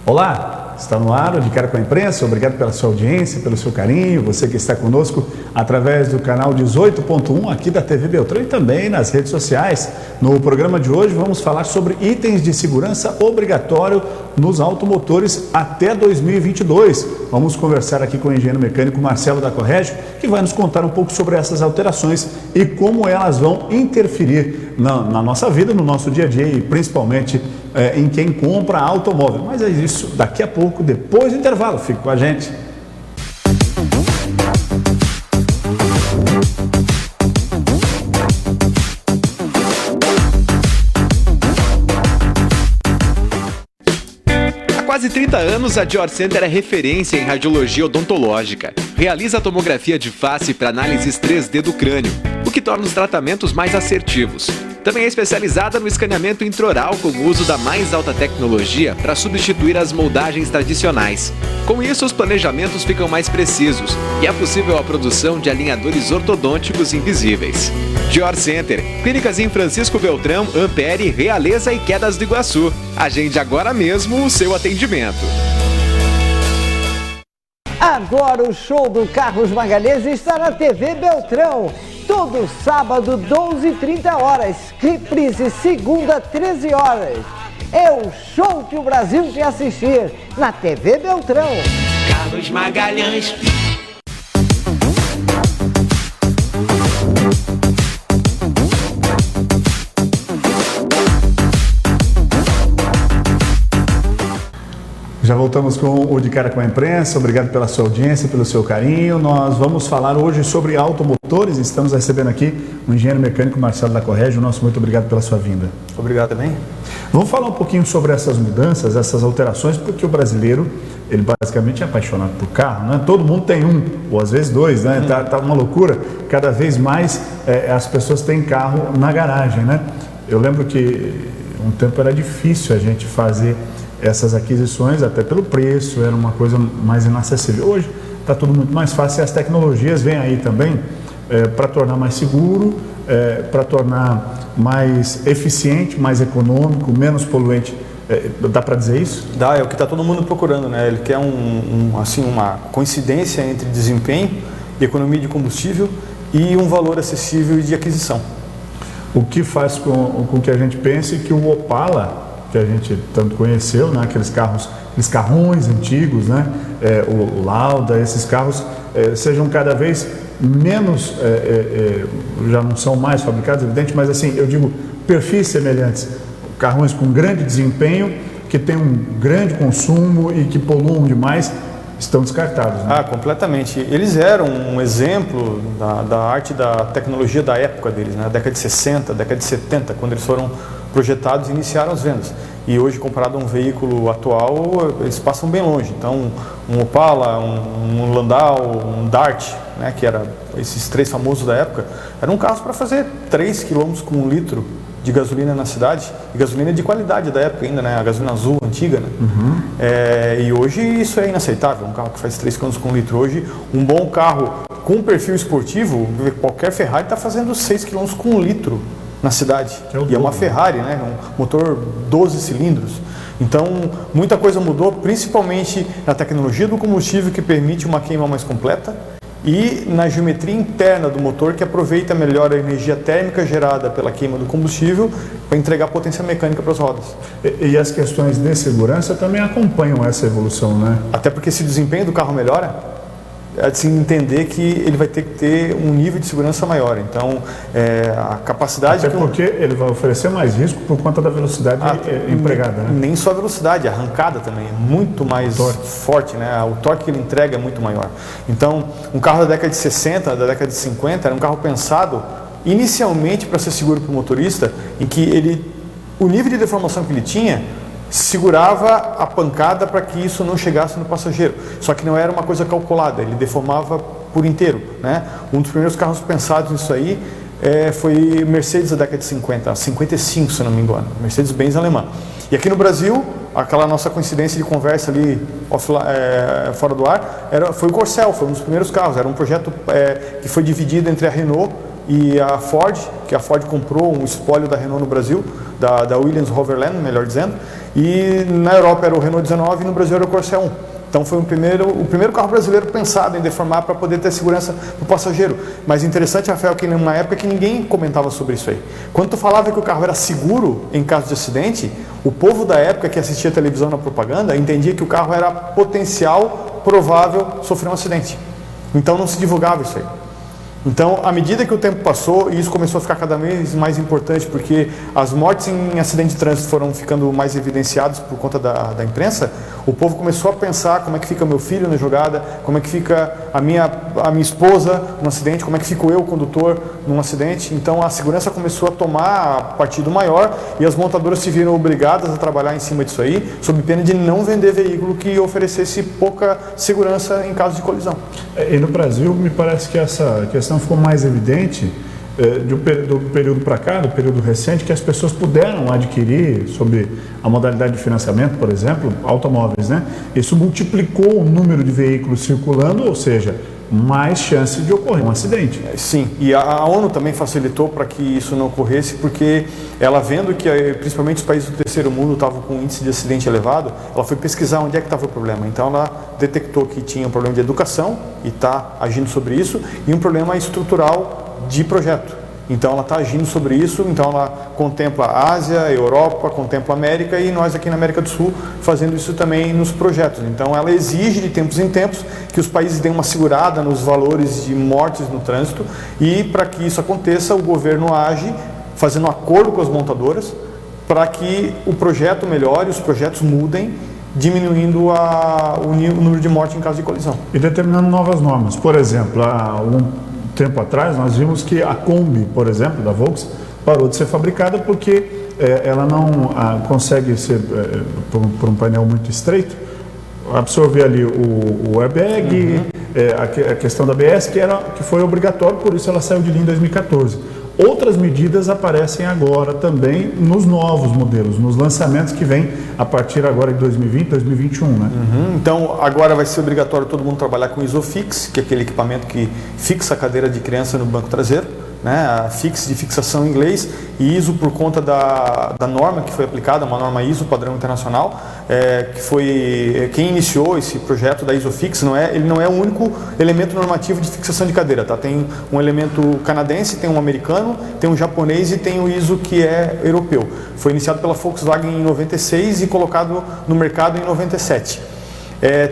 Olá, está no ar o De Cara com a Imprensa. Obrigado pela sua audiência, pelo seu carinho, você que está conosco através do canal 18.1 aqui da TV Beltrão e também nas redes sociais. No programa de hoje vamos falar sobre itens de segurança obrigatório nos automotores até 2022. Vamos conversar aqui com o engenheiro mecânico Marcelo da Corrégio, que vai nos contar um pouco sobre essas alterações e como elas vão interferir na nossa vida, no nosso dia a dia e principalmente em quem compra automóvel. Mas é isso daqui a pouco, depois do intervalo. Fique com a gente. Há quase 30 anos, a Dior Center é referência em radiologia odontológica. Realiza a tomografia de face para análises 3D do crânio, o que torna os tratamentos mais assertivos. Também é especializada no escaneamento intraoral com o uso da mais alta tecnologia para substituir as moldagens tradicionais. Com isso, os planejamentos ficam mais precisos e é possível a produção de alinhadores ortodônticos invisíveis. Dior Center, clínicas em Francisco Beltrão, Ampere, Realeza e Quedas do Iguaçu. Agende agora mesmo o seu atendimento. Agora o show do Carlos Magalhães está na TV Beltrão. Todo sábado, 12h30, reprise segunda, 13 horas. É o show que o Brasil quer assistir na TV Beltrão. Carlos Magalhães. Já voltamos com o De Cara com a Imprensa. Obrigado pela sua audiência, pelo seu carinho. Nós vamos falar hoje sobre automotores. Estamos recebendo aqui o engenheiro mecânico Marcelo da Corrégio. Nosso muito obrigado pela sua vinda. Obrigado também. Vamos falar um pouquinho sobre essas mudanças, essas alterações, porque o brasileiro, ele basicamente é apaixonado por carro, né? Todo mundo tem um, ou às vezes dois, né? Tá uma loucura. Cada vez mais as pessoas têm carro na garagem, né? Eu lembro que um tempo era difícil a gente fazer essas aquisições, até pelo preço, era uma coisa mais inacessível. Hoje está tudo muito mais fácil e as tecnologias vêm aí também para tornar mais seguro, para tornar mais eficiente, mais econômico, menos poluente. Dá para dizer isso? Dá, é o que está todo mundo procurando, né? Ele quer uma coincidência entre desempenho, economia de combustível e um valor acessível de aquisição. O que faz com que a gente pense que o Opala, que a gente tanto conheceu, né? Aqueles carrões antigos, né? O Lauda, esses carros sejam cada vez menos, já não são mais fabricados, evidente, mas assim, eu digo perfis semelhantes, carrões com grande desempenho, que têm um grande consumo e que poluam demais, estão descartados, né? Completamente. Eles eram um exemplo da arte da tecnologia da época deles, né? Década de 60, década de 70, quando eles foram projetados e iniciaram as vendas. E hoje, comparado a um veículo atual, eles passam bem longe. Então, um Opala, um Landau, um Dart, né, que eram esses três famosos da época, eram carros para fazer 3 km com 1 litro de gasolina na cidade, e gasolina de qualidade da época ainda, né, a gasolina azul antiga, né? E hoje isso é inaceitável, um carro que faz 3 km com 1 litro. Hoje, um bom carro com perfil esportivo, qualquer Ferrari está fazendo 6 km com 1 litro na cidade, e é uma Ferrari, né? Um motor 12 cilindros. Então, muita coisa mudou, principalmente na tecnologia do combustível, que permite uma queima mais completa, e na geometria interna do motor, que aproveita melhor a energia térmica gerada pela queima do combustível para entregar potência mecânica para as rodas. E as questões de segurança também acompanham essa evolução, né? Até porque se o desempenho do carro melhora, é de se entender que ele vai ter que ter um nível de segurança maior. Então, a capacidade... Até porque ele vai oferecer mais risco por conta da velocidade empregada, né? Nem só a velocidade, a arrancada também é muito mais forte, né? O torque que ele entrega é muito maior. Então, um carro da década de 60, da década de 50, era um carro pensado inicialmente para ser seguro para o motorista, em que o nível de deformação que ele tinha segurava a pancada para que isso não chegasse no passageiro. Só que não era uma coisa calculada, ele deformava por inteiro, né? Um dos primeiros carros pensados nisso aí foi Mercedes da década de 50, 55, se não me engano, Mercedes-Benz alemã. E aqui no Brasil, aquela nossa coincidência de conversa ali fora do ar, foi o Corcel, foi um dos primeiros carros, era um projeto que foi dividido entre a Renault e a Ford, que a Ford comprou um espólio da Renault no Brasil, da Williams Overland, melhor dizendo, e na Europa era o Renault 19 e no Brasil era o Corsair 1. Então foi o primeiro carro brasileiro pensado em deformar para poder ter segurança para o passageiro. Mas interessante, Rafael, que numa época que ninguém comentava sobre isso aí. Quando tu falava que o carro era seguro em caso de acidente, o povo da época que assistia televisão na propaganda entendia que o carro era potencial, provável sofrer um acidente. Então não se divulgava isso aí. Então, à medida que o tempo passou, e isso começou a ficar cada vez mais importante, porque as mortes em acidente de trânsito foram ficando mais evidenciadas por conta da imprensa, o povo começou a pensar como é que fica meu filho na jogada, como é que fica a minha esposa num acidente, como é que fico eu, condutor, num acidente. Então, a segurança começou a tomar partido maior e as montadoras se viram obrigadas a trabalhar em cima disso aí, sob pena de não vender veículo que oferecesse pouca segurança em caso de colisão. E no Brasil, me parece que essa questão ficou mais evidente do período para cá, do período recente, que as pessoas puderam adquirir, sob a modalidade de financiamento, por exemplo, automóveis, né? Isso multiplicou o número de veículos circulando, ou seja, mais chance de ocorrer um acidente. Sim, e a ONU também facilitou para que isso não ocorresse, porque ela vendo que principalmente os países do terceiro mundo estavam com um índice de acidente elevado, ela foi pesquisar onde é que estava o problema. Então ela detectou que tinha um problema de educação e está agindo sobre isso, e um problema estrutural de projeto. Então ela está agindo sobre isso, então ela contempla a Ásia, a Europa, contempla a América e nós aqui na América do Sul fazendo isso também nos projetos. Então ela exige de tempos em tempos que os países deem uma segurada nos valores de mortes no trânsito e para que isso aconteça o governo age fazendo um acordo com as montadoras para que o projeto melhore, os projetos mudem, diminuindo o número de mortes em caso de colisão. E determinando novas normas. Por exemplo, há tempo atrás nós vimos que a Kombi, por exemplo, da Volkswagen, parou de ser fabricada porque ela não consegue ser, por um painel muito estreito, absorver ali o airbag, a questão da ABS, que foi obrigatório, por isso ela saiu de linha em 2014. Outras medidas aparecem agora também nos novos modelos, nos lançamentos que vêm a partir agora de 2020, 2021, né? Então, agora vai ser obrigatório todo mundo trabalhar com ISOFIX, que é aquele equipamento que fixa a cadeira de criança no banco traseiro, né? A FIX de fixação em inglês, e ISO por conta da norma que foi aplicada, uma norma ISO padrão internacional, que foi quem iniciou esse projeto da ISOFIX. Ele não é o único elemento normativo de fixação de cadeira, tá? Tem um elemento canadense, tem um americano, tem um japonês e tem o ISO que é europeu. Foi iniciado pela Volkswagen em 96 e colocado no mercado em 97.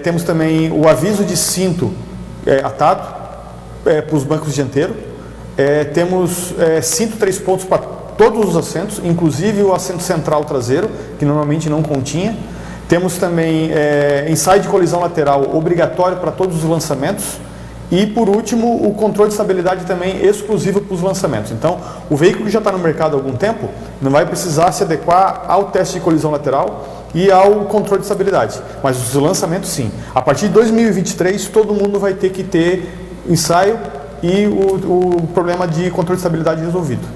Temos também o aviso de cinto atado para os bancos dianteiros. Temos cinto 3 pontos para todos os assentos, inclusive o assento central traseiro, que normalmente não continha. Temos também ensaio de colisão lateral obrigatório para todos os lançamentos. E, por último, o controle de estabilidade também exclusivo para os lançamentos. Então, o veículo que já está no mercado há algum tempo não vai precisar se adequar ao teste de colisão lateral e ao controle de estabilidade. Mas os lançamentos, sim. A partir de 2023, todo mundo vai ter que ter ensaio e o problema de controle de estabilidade resolvido.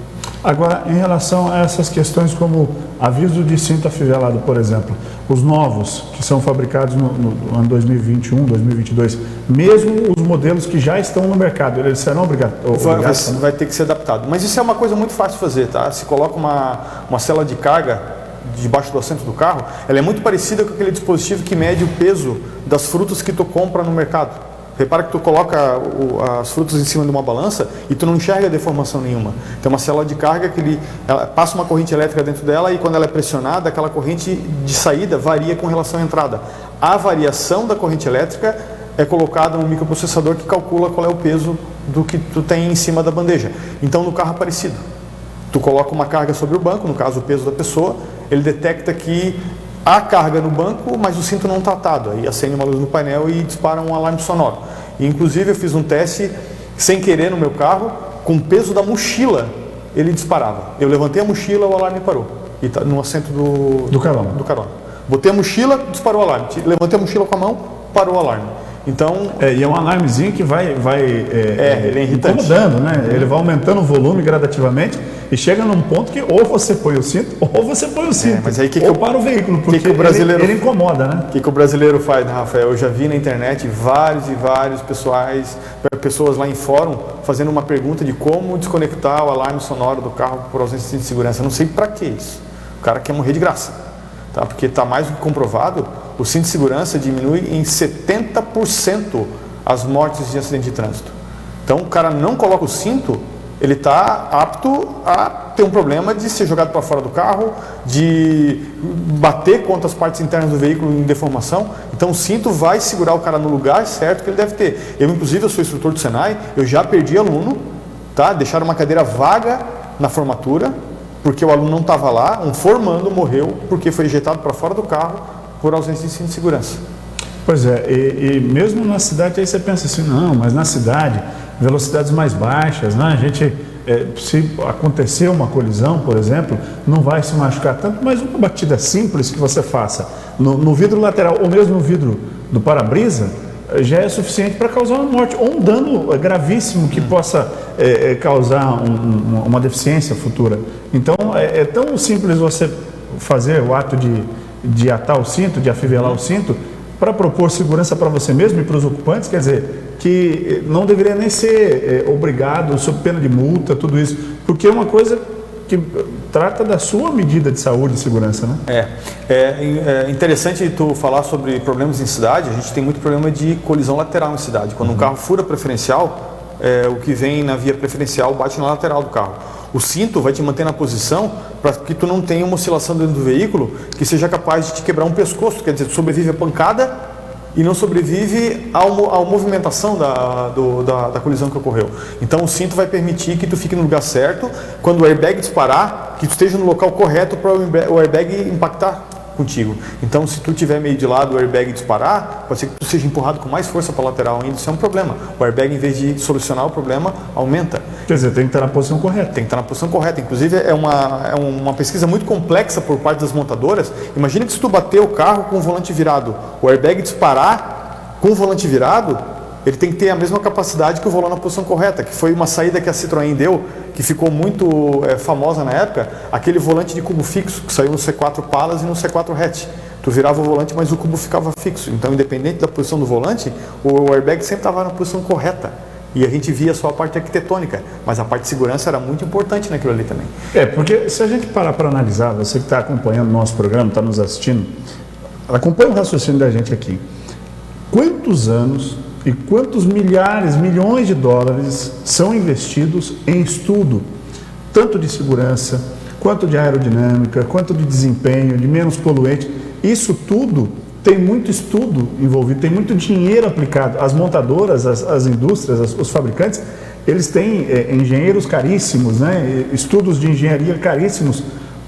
Agora, em relação a essas questões como aviso de cinto afivelado, por exemplo, os novos que são fabricados no ano 2021, 2022, mesmo os modelos que já estão no mercado, eles serão obrigados? Vai ter que ser adaptado. Mas isso é uma coisa muito fácil de fazer, tá? Se coloca uma cela de carga debaixo do assento do carro, ela é muito parecida com aquele dispositivo que mede o peso das frutas que tu compra no mercado. Repara que tu coloca as frutas em cima de uma balança e tu não enxerga deformação nenhuma. Tem uma célula de carga que ela passa uma corrente elétrica dentro dela e quando ela é pressionada, aquela corrente de saída varia com relação à entrada. A variação da corrente elétrica é colocada no microprocessador que calcula qual é o peso do que tu tem em cima da bandeja. Então no carro é parecido. Tu coloca uma carga sobre o banco, no caso o peso da pessoa, ele detecta que há carga no banco, mas o cinto não está atado. Aí acende uma luz no painel e dispara um alarme sonoro. E, inclusive, eu fiz um teste sem querer no meu carro, com o peso da mochila, ele disparava. Eu levantei a mochila, o alarme parou. E tá no assento do carona. Botei a mochila, disparou o alarme. Levantei a mochila com a mão, parou o alarme. Então, e é um alarmezinho que vai ele é irritante. incomodando, né? Ele vai aumentando o volume gradativamente E chega num ponto que ou você põe o cinto, ou você põe o cinto. Mas aí ou para o veículo, porque o brasileiro, ele incomoda, né? O que o brasileiro faz, né, Rafael? Eu já vi na internet vários pessoas lá em fórum fazendo uma pergunta de como desconectar o alarme sonoro do carro por ausência de cinto de segurança. Eu não sei para que isso. O cara quer morrer de graça, tá? Porque está mais do que comprovado, o cinto de segurança diminui em 70% as mortes de acidente de trânsito. Então, o cara não coloca o cinto, ele está apto a ter um problema de ser jogado para fora do carro, de bater contra as partes internas do veículo em deformação. Então, o cinto vai segurar o cara no lugar certo que ele deve ter. Inclusive, eu sou instrutor do Senai, eu já perdi aluno, tá? Deixaram uma cadeira vaga na formatura, porque o aluno não estava lá, um formando morreu porque foi ejetado para fora do carro por ausência de cinto de segurança. Pois é, e mesmo na cidade, aí você pensa assim, não, mas na cidade, velocidades mais baixas, né? A gente, se acontecer uma colisão, por exemplo, não vai se machucar tanto, mas uma batida simples que você faça no vidro lateral ou mesmo no vidro do para-brisa, já é suficiente para causar uma morte ou um dano gravíssimo que possa causar uma deficiência futura. Então, é tão simples você fazer o ato de atar o cinto, de afivelar o cinto, para propor segurança para você mesmo e para os ocupantes, quer dizer, que não deveria nem ser obrigado, sob pena de multa, tudo isso, porque é uma coisa que trata da sua medida de saúde e segurança, né? É interessante tu falar sobre problemas em cidade. A gente tem muito problema de colisão lateral em cidade. Quando um carro fura preferencial, o que vem na via preferencial bate na lateral do carro. O cinto vai te manter na posição para que tu não tenha uma oscilação dentro do veículo que seja capaz de te quebrar um pescoço, quer dizer, tu sobrevive à pancada e não sobrevive à movimentação da colisão que ocorreu. Então o cinto vai permitir que tu fique no lugar certo, quando o airbag disparar, que tu esteja no local correto para o airbag impactar contigo. Então, se tu tiver meio de lado, o airbag disparar, pode ser que tu seja empurrado com mais força para a lateral ainda. Isso é um problema. O airbag, em vez de solucionar o problema, aumenta. Quer dizer, tem que estar na posição correta. Tem que estar na posição correta. Inclusive, é uma pesquisa muito complexa por parte das montadoras. Imagina que se tu bater o carro com o volante virado, o airbag disparar com o volante virado, ele tem que ter a mesma capacidade que o volante na posição correta, que foi uma saída que a Citroën deu, que ficou muito famosa na época, aquele volante de cubo fixo, que saiu no C4 Palas e no C4 Hatch. Tu virava o volante, mas o cubo ficava fixo. Então, independente da posição do volante, o airbag sempre estava na posição correta. E a gente via só a parte arquitetônica, mas a parte de segurança era muito importante naquilo ali também. Porque se a gente parar para analisar, você que está acompanhando o nosso programa, está nos assistindo, acompanha o raciocínio da gente aqui. Quantos anos e quantos milhares, milhões de dólares são investidos em estudo, tanto de segurança, quanto de aerodinâmica, quanto de desempenho, de menos poluente? Isso tudo tem muito estudo envolvido, tem muito dinheiro aplicado. As montadoras, as indústrias, os fabricantes, eles têm engenheiros caríssimos, né? Estudos de engenharia caríssimos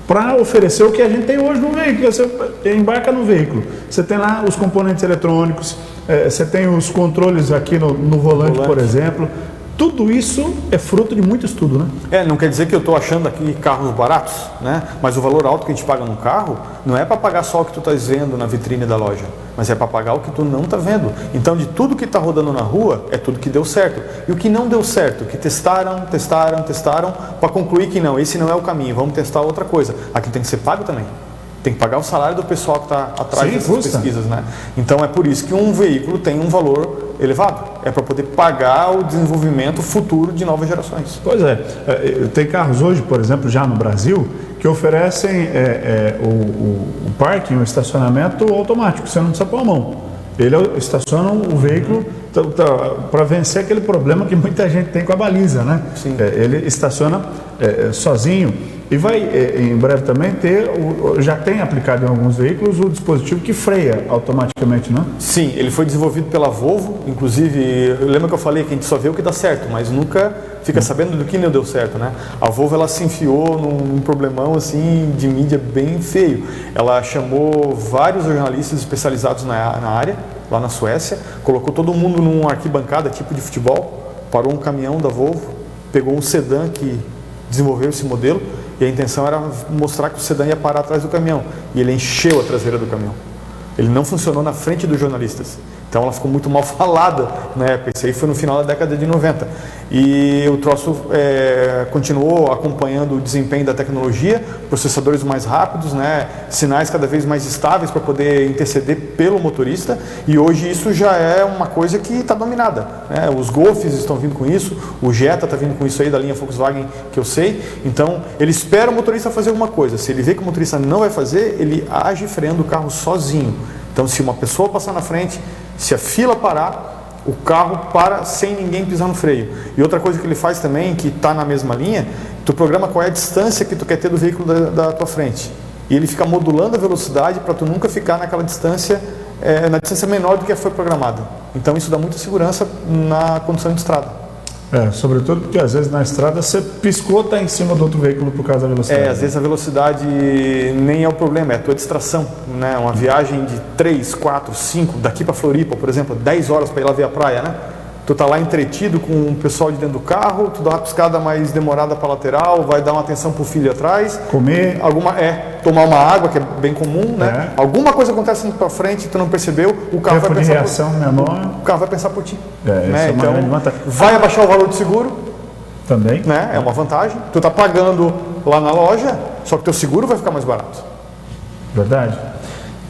para oferecer o que a gente tem hoje no veículo. Você embarca no veículo, você tem lá os componentes eletrônicos, você tem os controles aqui no volante, por exemplo. Tudo isso é fruto de muito estudo, né? Não quer dizer que eu estou achando aqui carros baratos, né? Mas o valor alto que a gente paga no carro não é para pagar só o que tu estás vendo na vitrine da loja, mas é para pagar o que tu não está vendo. Então, de tudo que está rodando na rua, é tudo que deu certo. E o que não deu certo, que testaram, para concluir que não, esse não é o caminho, vamos testar outra coisa. Aqui tem que ser pago também. Tem que pagar o salário do pessoal que está atrás dessas pesquisas, né? Então, é por isso que um veículo tem um valor elevado. É para poder pagar o desenvolvimento futuro de novas gerações. Pois é. Tem carros hoje, por exemplo, já no Brasil, que oferecem o parking, o estacionamento automático. Você não precisa pôr a mão. Ele estaciona o veículo para vencer aquele problema que muita gente tem com a baliza, né? Sim. Ele estaciona sozinho. E vai, em breve também, já tem aplicado em alguns veículos o dispositivo que freia automaticamente, não? Sim, ele foi desenvolvido pela Volvo. Inclusive, eu lembro que eu falei que a gente só vê o que dá certo, mas nunca fica sabendo do que não deu certo, né? A Volvo, ela se enfiou num problemão assim de mídia bem feio. Ela chamou vários jornalistas especializados na área, lá na Suécia, colocou todo mundo numa arquibancada tipo de futebol, parou um caminhão da Volvo, pegou um sedã que desenvolveu esse modelo, e a intenção era mostrar que o sedã ia parar atrás do caminhão. E ele encheu a traseira do caminhão. Ele não funcionou na frente dos jornalistas. Então ela ficou muito mal falada na época. Isso aí foi no final da década de 90. E o troço continuou acompanhando o desempenho da tecnologia, processadores mais rápidos, né, sinais cada vez mais estáveis para poder interceder pelo motorista. E hoje isso já é uma coisa que está dominada, né? Os Golfs estão vindo com isso, o Jetta está vindo com isso aí da linha Volkswagen que eu sei. Então ele espera o motorista fazer alguma coisa. Se ele vê que o motorista não vai fazer, ele age freando o carro sozinho. Então se uma pessoa passar na frente, se a fila parar, o carro para sem ninguém pisar no freio. E outra coisa que ele faz também, que está na mesma linha, tu programa qual é a distância que tu quer ter do veículo da tua frente. E ele fica modulando a velocidade para tu nunca ficar naquela distância, na distância menor do que foi programada. Então isso dá muita segurança na condução de estrada. Sobretudo porque às vezes na estrada você piscou, está em cima do outro veículo por causa da velocidade. Às vezes a velocidade nem é o problema, é a tua distração, né? Uma viagem de 3, 4, 5, daqui para Floripa, por exemplo, 10 horas para ir lá ver a praia, né? Tu tá lá entretido com o pessoal de dentro do carro, tu dá uma piscada mais demorada para lateral, vai dar uma atenção pro filho atrás. Comer. Tomar uma água, que é bem comum, né? Alguma coisa acontece para frente, tu não percebeu, o carro vai pensar reação menor. O carro vai pensar por ti. Né? Então, vai abaixar o valor do seguro. Também. Né? É uma vantagem. Tu tá pagando lá na loja, só que teu seguro vai ficar mais barato. Verdade.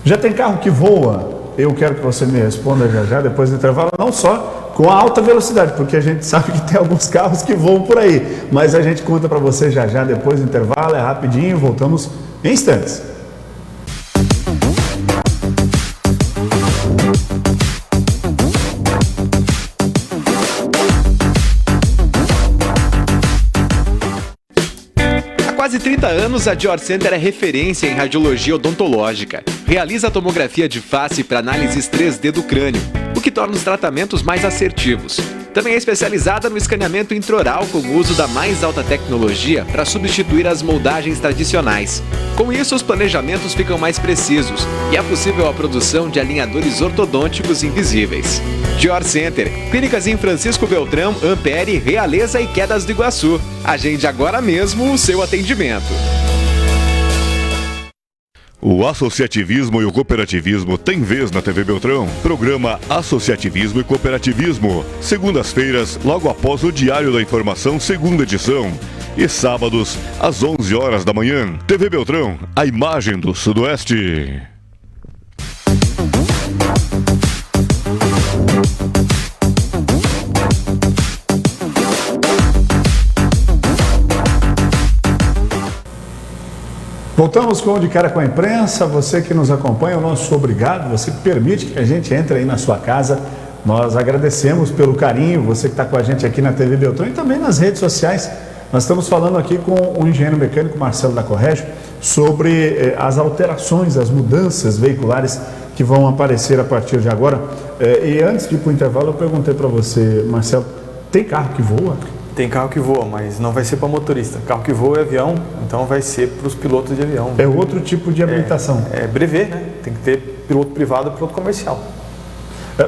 Já tem carro que voa? Eu quero que você me responda já, depois do intervalo, não só com a alta velocidade, porque a gente sabe que tem alguns carros que voam por aí, mas a gente conta para você já, depois do intervalo, é rapidinho, voltamos em instantes. Há quase 30 anos, a Dior Center é referência em radiologia odontológica. Realiza a tomografia de face para análises 3D do crânio, o que torna os tratamentos mais assertivos. Também é especializada no escaneamento intraoral com o uso da mais alta tecnologia para substituir as moldagens tradicionais. Com isso, os planejamentos ficam mais precisos e é possível a produção de alinhadores ortodônticos invisíveis. Dior Center, clínicas em Francisco Beltrão, Ampere, Realeza e Quedas do Iguaçu. Agende agora mesmo o seu atendimento. O associativismo e o cooperativismo têm vez na TV Beltrão. Programa Associativismo e Cooperativismo. Segundas-feiras, logo após o Diário da Informação, segunda edição. E sábados, às 11 horas da manhã. TV Beltrão, a imagem do Sudoeste. Voltamos com o De Cara com a Imprensa. Você que nos acompanha, o nosso obrigado. Você que permite que a gente entre aí na sua casa. Nós agradecemos pelo carinho. Você que está com a gente aqui na TV Beltrão e também nas redes sociais. Nós estamos falando aqui com o engenheiro mecânico Marcelo da Corrégio sobre as alterações, as mudanças veiculares que vão aparecer a partir de agora. E antes de ir para o intervalo, eu perguntei para você, Marcelo, tem carro que voa? Tem carro que voa, mas não vai ser para motorista. Carro que voa é avião, então vai ser para os pilotos de avião. É outro tipo de habilitação. É brevet, né? Tem que ter piloto privado e piloto comercial.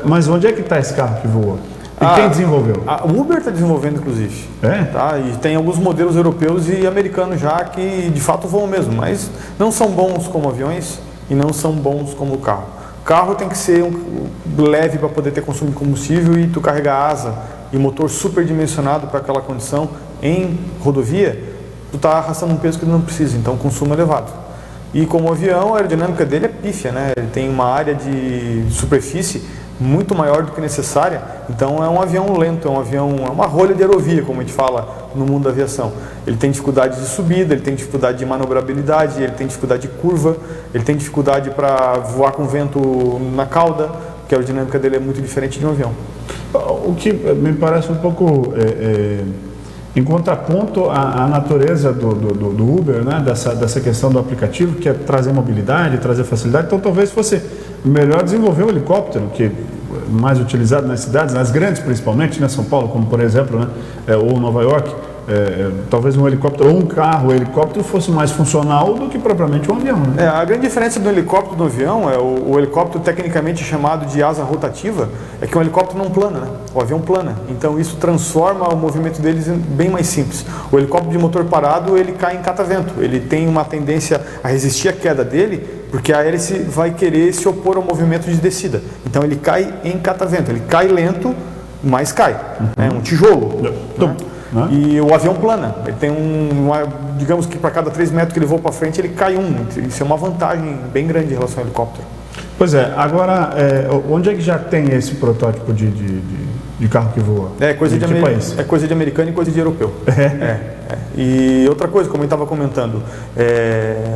Mas onde é que está esse carro que voa? E quem desenvolveu? A Uber está desenvolvendo, inclusive. Tá? E tem alguns modelos europeus e americanos já que de fato voam mesmo, mas não são bons como aviões e não são bons como o carro. O carro tem que ser leve para poder ter consumo de combustível e tu carregar asa e motor superdimensionado para aquela condição em rodovia, tu está arrastando um peso que não precisa, então o consumo é elevado. E como avião, a aerodinâmica dele é pífia, né? Ele tem uma área de superfície muito maior do que necessária, então é um avião lento, é uma rolha de aerovia, como a gente fala no mundo da aviação. Ele tem dificuldade de subida, ele tem dificuldade de manobrabilidade, ele tem dificuldade de curva, ele tem dificuldade para voar com vento na cauda, porque a aerodinâmica dele é muito diferente de um avião. O que me parece um pouco em contraponto à natureza do Uber, né? dessa questão do aplicativo, que é trazer mobilidade, trazer facilidade. Então talvez fosse melhor desenvolver um helicóptero, que é mais utilizado nas cidades, nas grandes principalmente, né? São Paulo, como por exemplo, né? Ou Nova York. Talvez um helicóptero ou um carro, helicóptero fosse mais funcional do que propriamente um avião, né? A grande diferença do helicóptero e do avião é o helicóptero tecnicamente chamado de asa rotativa, é que um helicóptero não plana, né? O avião plana, então isso transforma o movimento deles bem mais simples. O helicóptero de motor parado, ele cai em catavento, ele tem uma tendência a resistir à queda dele, Porque a hélice vai querer se opor ao movimento de descida. Então ele cai em catavento, ele cai lento, mas cai. É um tijolo. Né? E o avião plana. Ele tem digamos que para cada 3 metros que ele voa para frente, ele cai um. Isso é uma vantagem bem grande em relação ao helicóptero. Pois é, agora, onde é que já tem esse protótipo de carro que voa? É coisa de país? É coisa de americano e coisa de europeu. E outra coisa, como eu estava comentando,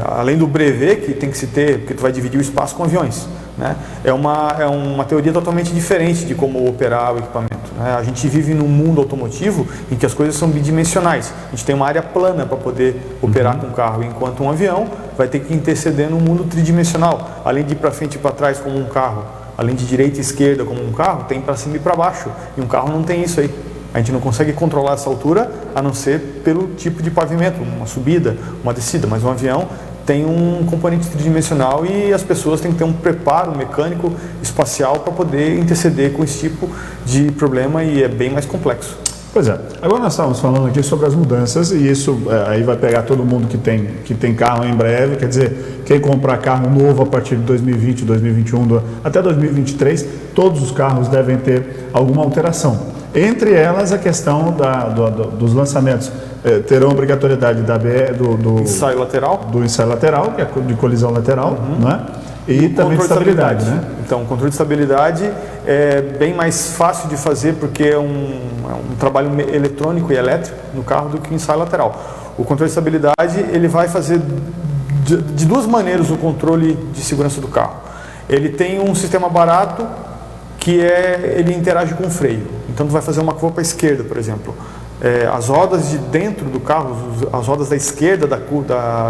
além do brevet que tem que se ter, porque tu vai dividir o espaço com aviões, né? É uma teoria totalmente diferente de como operar o equipamento, né? A gente vive num mundo automotivo em que as coisas são bidimensionais. A gente tem uma área plana para poder operar com o carro, enquanto um avião vai ter que interceder num mundo tridimensional. Além de ir para frente e para trás como um carro, além de direita e esquerda como um carro, tem para cima e para baixo. E um carro não tem isso aí. A gente não consegue controlar essa altura a não ser pelo tipo de pavimento, uma subida, uma descida, mas um avião tem um componente tridimensional e as pessoas têm que ter um preparo mecânico espacial para poder interceder com esse tipo de problema e é bem mais complexo. Pois é, agora nós estávamos falando aqui sobre as mudanças e isso aí vai pegar todo mundo que tem carro em breve, quer dizer, quem comprar carro novo a partir de 2020, 2021, até 2023, todos os carros devem ter alguma alteração. Entre elas a questão dos lançamentos terão obrigatoriedade do ensaio lateral, que é de colisão lateral, né? E também de estabilidade, né? Então, o controle de estabilidade é bem mais fácil de fazer porque é um trabalho eletrônico e elétrico no carro do que o ensaio lateral. O controle de estabilidade ele vai fazer de 2 maneiras o controle de segurança do carro. Ele tem um sistema barato que ele interage com o freio. Então, tu vai fazer uma curva para a esquerda, por exemplo. As rodas de dentro do carro, as rodas da esquerda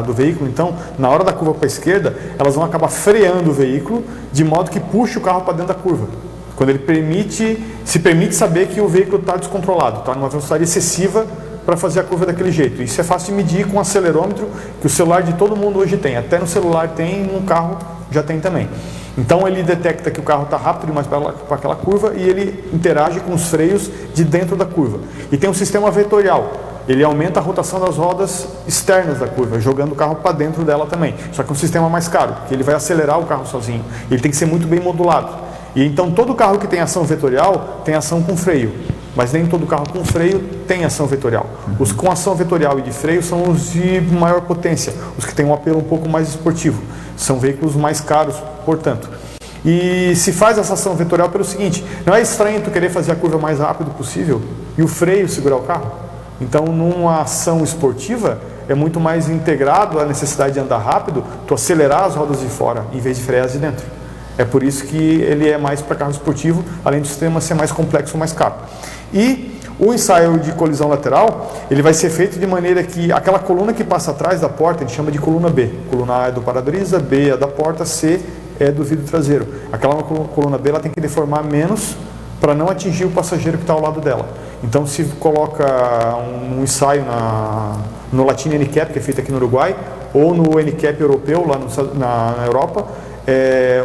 do veículo, então, na hora da curva para a esquerda, elas vão acabar freando o veículo, de modo que puxa o carro para dentro da curva. Quando ele se permite saber que o veículo está descontrolado, está numa velocidade excessiva para fazer a curva daquele jeito. Isso é fácil de medir com um acelerômetro, que o celular de todo mundo hoje tem. Até no celular tem, no carro já tem também. Então ele detecta que o carro está rápido demais para aquela curva e ele interage com os freios de dentro da curva. E tem um sistema vetorial. Ele aumenta a rotação das rodas externas da curva, jogando o carro para dentro dela também. Só que é um sistema mais caro, porque ele vai acelerar o carro sozinho. Ele tem que ser muito bem modulado. E então todo carro que tem ação vetorial tem ação com freio. Mas nem todo carro com freio tem ação vetorial. Os com ação vetorial e de freio são os de maior potência, os que têm um apelo um pouco mais esportivo. São veículos mais caros, portanto. E se faz essa ação vetorial pelo seguinte, não é estranho tu querer fazer a curva mais rápido possível e o freio segurar o carro? Então, numa ação esportiva, é muito mais integrado a necessidade de andar rápido, tu acelerar as rodas de fora, em vez de frear as de dentro. É por isso que ele é mais para carro esportivo, além do sistema ser mais complexo, mais caro. E o ensaio de colisão lateral, ele vai ser feito de maneira que aquela coluna que passa atrás da porta, a gente chama de coluna B. Coluna A é do para-brisa, B é da porta, C é do vidro traseiro. Aquela coluna B ela tem que deformar menos para não atingir o passageiro que está ao lado dela. Então, se coloca um ensaio no Latin NCAP, que é feito aqui no Uruguai, ou no NCAP europeu, lá na Europa,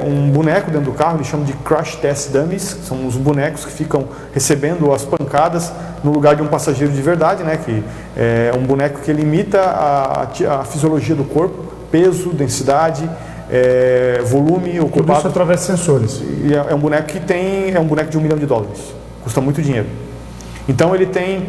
um boneco dentro do carro, eles chamam de Crash Test Dummies, são os bonecos que ficam recebendo as pancadas no lugar de um passageiro de verdade, né? Que é um boneco que ele imita a fisiologia do corpo, peso, densidade, volume ocupado. Tudo isso através de sensores. E é um boneco é um boneco de $1 milhão, custa muito dinheiro. Então ele tem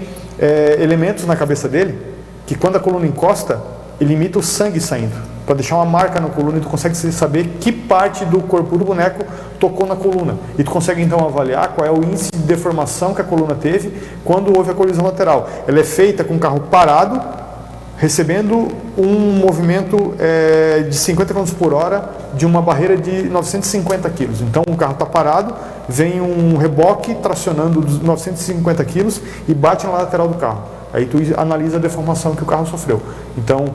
elementos na cabeça dele que quando a coluna encosta, ele imita o sangue saindo. Para deixar uma marca na coluna e tu consegue saber que parte do corpo do boneco tocou na coluna. E tu consegue então avaliar qual é o índice de deformação que a coluna teve quando houve a colisão lateral. Ela é feita com o carro parado, recebendo um movimento de 50 km por hora de uma barreira de 950 kg. Então o carro está parado, vem um reboque tracionando 950 kg e bate na lateral do carro. Aí tu analisa a deformação que o carro sofreu. Então,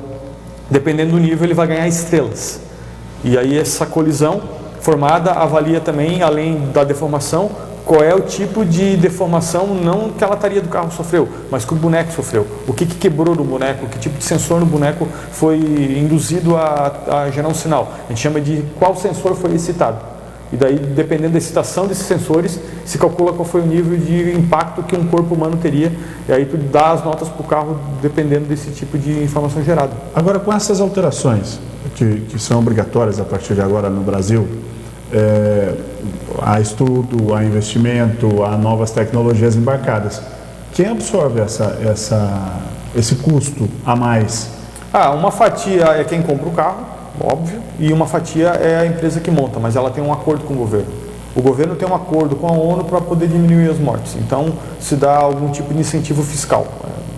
dependendo do nível, ele vai ganhar estrelas. E aí essa colisão formada avalia também, além da deformação, qual é o tipo de deformação, não que a lataria do carro sofreu, mas que o boneco sofreu. O que quebrou no boneco, que tipo de sensor no boneco foi induzido a gerar um sinal. A gente chama de qual sensor foi excitado. E daí, dependendo da excitação desses sensores, se calcula qual foi o nível de impacto que um corpo humano teria. E aí tu dá as notas para o carro dependendo desse tipo de informação gerada. Agora, com essas alterações que são obrigatórias a partir de agora no Brasil, há estudo, há investimento, há novas tecnologias embarcadas. Quem absorve esse custo a mais? Uma fatia é quem compra o carro, óbvio, e uma fatia é a empresa que monta, mas ela tem um acordo com o governo. O governo tem um acordo com a ONU para poder diminuir as mortes, então se dá algum tipo de incentivo fiscal.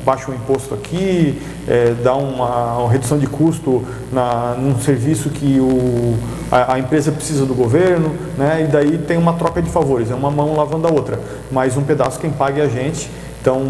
Baixa o imposto aqui, dá uma redução de custo num serviço que a empresa precisa do governo, né? E daí tem uma troca de favores, é uma mão lavando a outra, mas um pedaço quem paga é a gente. Então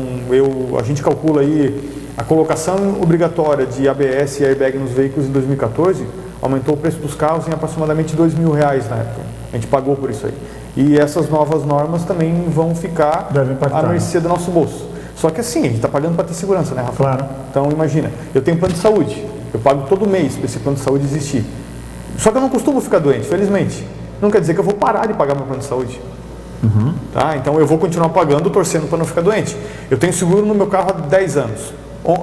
a gente calcula aí a colocação obrigatória de ABS e airbag nos veículos em 2014, aumentou o preço dos carros em aproximadamente R$2.000 na época. A gente pagou por isso aí. E essas novas normas também vão ficar à mercê do nosso bolso. Só que assim, a gente está pagando para ter segurança, né, Rafa? Claro. Então imagina, eu tenho plano de saúde, eu pago todo mês para esse plano de saúde existir. Só que eu não costumo ficar doente, felizmente. Não quer dizer que eu vou parar de pagar meu plano de saúde. Tá? Então eu vou continuar pagando, torcendo para não ficar doente. Eu tenho seguro no meu carro há 10 anos,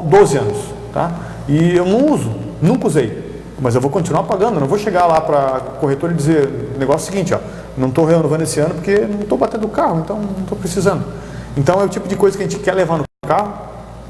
12 anos, tá? E eu não uso, nunca usei. Mas eu vou continuar pagando, não vou chegar lá para a corretora e dizer, o negócio é o seguinte, ó, não estou renovando esse ano porque não estou batendo o carro, então não estou precisando. Então é o tipo de coisa que a gente quer levar no carro,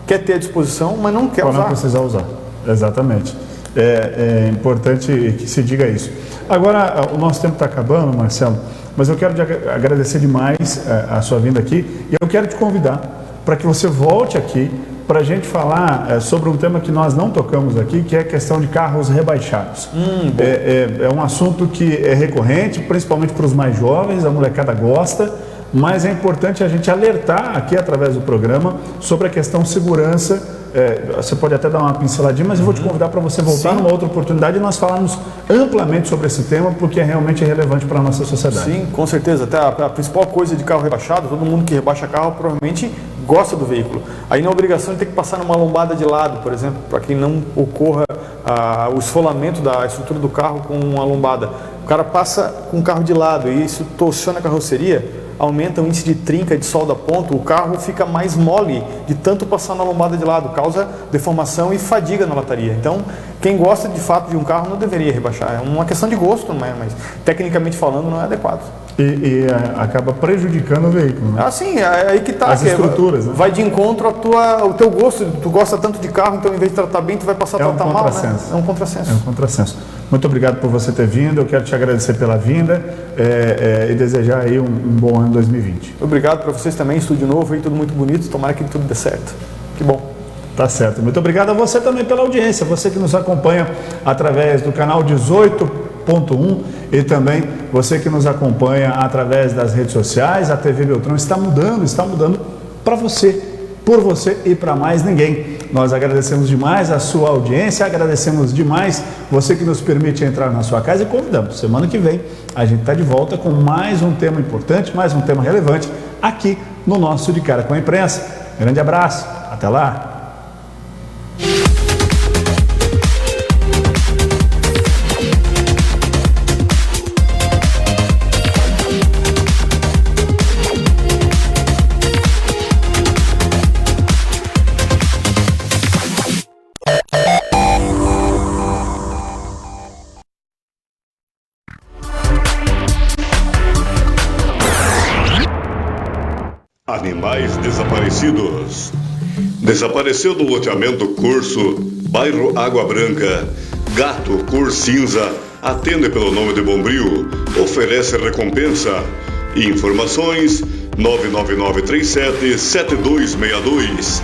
quer ter à disposição, mas não quer usar. Não precisar usar, exatamente. É importante que se diga isso. Agora, o nosso tempo está acabando, Marcelo, mas eu quero te agradecer demais a sua vinda aqui e eu quero te convidar para que você volte aqui para a gente falar sobre um tema que nós não tocamos aqui, que é a questão de carros rebaixados. É um assunto que é recorrente, principalmente para os mais jovens, a molecada gosta, mas é importante a gente alertar aqui através do programa sobre a questão segurança. Você pode até dar uma pinceladinha, mas eu vou te convidar para você voltar numa outra oportunidade e nós falarmos amplamente sobre esse tema, porque é realmente relevante para a nossa sociedade. Sim, com certeza. Até a principal coisa de carro rebaixado, todo mundo que rebaixa carro provavelmente gosta do veículo. Aí não é obrigação de ter que passar numa lombada de lado, por exemplo, para que não ocorra o esfolamento da estrutura do carro com uma lombada. O cara passa com o carro de lado e isso torciona a carroceria, aumenta o índice de trinca, de solda a ponto, o carro fica mais mole de tanto passar na lombada de lado, causa deformação e fadiga na lataria. Então, quem gosta de fato de um carro não deveria rebaixar. É uma questão de gosto, não é? Mas tecnicamente falando não é adequado. E acaba prejudicando o veículo, né? Sim, é aí que está. As estruturas, né? Vai de encontro ao teu gosto. Tu gosta tanto de carro, então em vez de tratar bem, tu vai passar a tratar mal, né? É um contrassenso. É um contrassenso. Muito obrigado por você ter vindo. Eu quero te agradecer pela vinda e desejar aí um bom ano 2020. Obrigado para vocês também. Estúdio novo aí, tudo muito bonito. Tomara que tudo dê certo. Que bom. Tá certo. Muito obrigado a você também pela audiência. Você que nos acompanha através do canal 18.1 e também você que nos acompanha através das redes sociais. A TV Beltrão está mudando para você, por você e para mais ninguém. Nós agradecemos demais a sua audiência, agradecemos demais você que nos permite entrar na sua casa e convidamos. Semana que vem a gente está de volta com mais um tema importante, mais um tema relevante aqui no nosso De Cara com a Imprensa. Grande abraço, até lá! Animais desaparecidos. Desapareceu do loteamento Curso, bairro Água Branca. Gato cor cinza, atende pelo nome de Bombril, oferece recompensa. Informações 99937-7262.